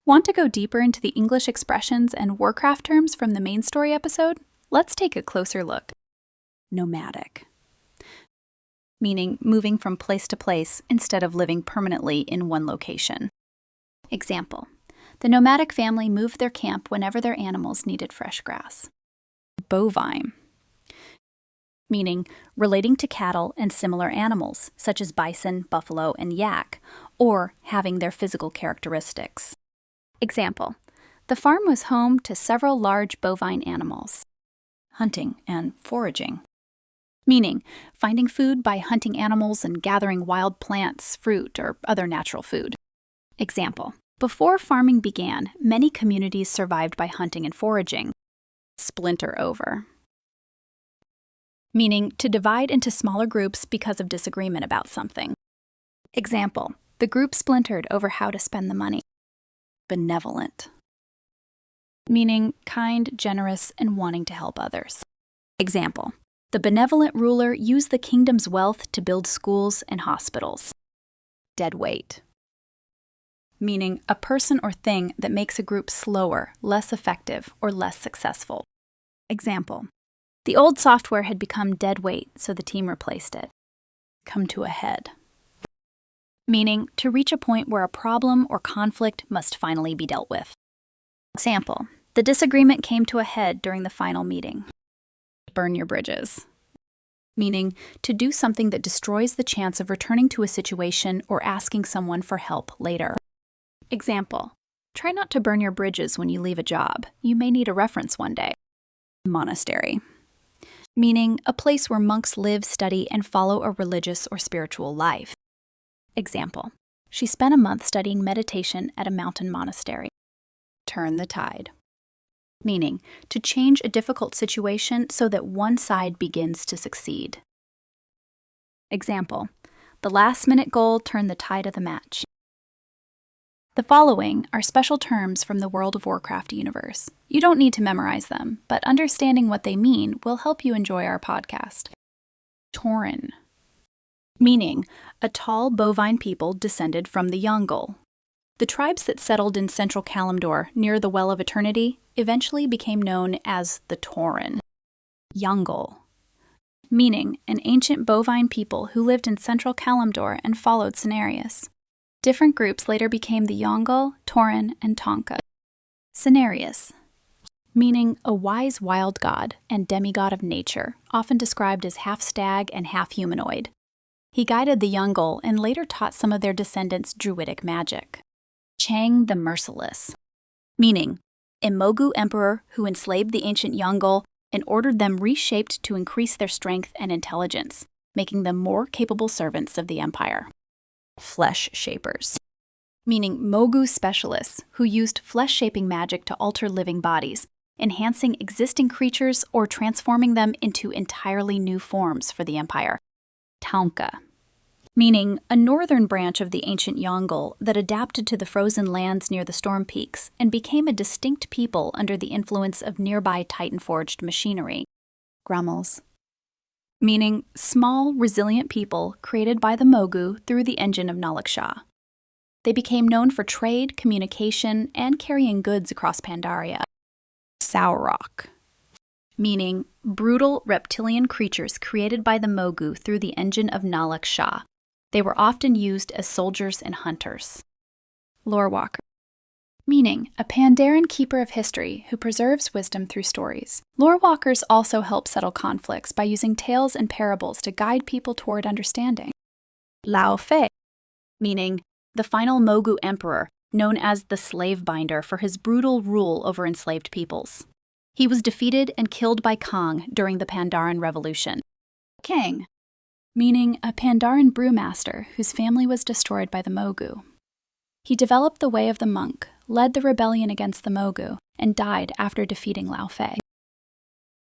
Want to go deeper into the English expressions and Warcraft terms from the main story episode? Let's take a closer look. Nomadic, meaning moving from place to place instead of living permanently in one location. Example: the nomadic family moved their camp whenever their animals needed fresh grass. Bovine, meaning relating to cattle and similar animals, such as bison, buffalo, and yak, or having their physical characteristics. Example: the farm was home to several large bovine animals. Hunting and foraging, meaning finding food by hunting animals and gathering wild plants, fruit, or other natural food. Example: before farming began, many communities survived by hunting and foraging. Splinter over, meaning to divide into smaller groups because of disagreement about something. Example: the group splintered over how to spend the money. Benevolent, meaning kind, generous, and wanting to help others. Example: the benevolent ruler used the kingdom's wealth to build schools and hospitals. Deadweight, meaning a person or thing that makes a group slower, less effective, or less successful. Example: the old software had become dead weight, so the team replaced it. Come to a head, meaning to reach a point where a problem or conflict must finally be dealt with. Example: the disagreement came to a head during the final meeting. Burn your bridges, meaning to do something that destroys the chance of returning to a situation or asking someone for help later. Example: try not to burn your bridges when you leave a job. You may need a reference one day. Monastery, meaning a place where monks live, study, and follow a religious or spiritual life. Example: she spent a month studying meditation at a mountain monastery. Turn the tide, meaning to change a difficult situation so that one side begins to succeed. Example: the last-minute goal turned the tide of the match. The following are special terms from the World of Warcraft universe. You don't need to memorize them, but understanding what they mean will help you enjoy our podcast. Tauren, meaning a tall bovine people descended from the Yongle. The tribes that settled in central Kalimdor near the Well of Eternity eventually became known as the Tauren. Yongle, meaning an ancient bovine people who lived in central Kalimdor and followed Cenarius. Different groups later became the Yongle, Tauren, and Tonka. Cenarius, meaning a wise wild god and demigod of nature, often described as half stag and half humanoid. He guided the Yongle and later taught some of their descendants druidic magic. Chang the Merciless, meaning a Mogu emperor who enslaved the ancient Yongle and ordered them reshaped to increase their strength and intelligence, making them more capable servants of the empire. Flesh Shapers, meaning Mogu specialists who used flesh-shaping magic to alter living bodies, enhancing existing creatures or transforming them into entirely new forms for the empire. Tonka, meaning a northern branch of the ancient Yongle that adapted to the frozen lands near the storm peaks and became a distinct people under the influence of nearby Titan-forged machinery. Grummels, meaning small, resilient people created by the Mogu through the engine of Nalaksha. They became known for trade, communication, and carrying goods across Pandaria. Saurok, meaning brutal reptilian creatures created by the Mogu through the engine of Nalaksha. They were often used as soldiers and hunters. Lorewalker, meaning a Pandaren keeper of history who preserves wisdom through stories. Lorewalkers also help settle conflicts by using tales and parables to guide people toward understanding. Lao Fei, meaning the final Mogu emperor, known as the Slave Binder for his brutal rule over enslaved peoples. He was defeated and killed by Kang during the Pandaren Revolution. Kang, meaning a Pandaren brewmaster whose family was destroyed by the Mogu. He developed the way of the monk, led the rebellion against the Mogu, and died after defeating Lao Fei.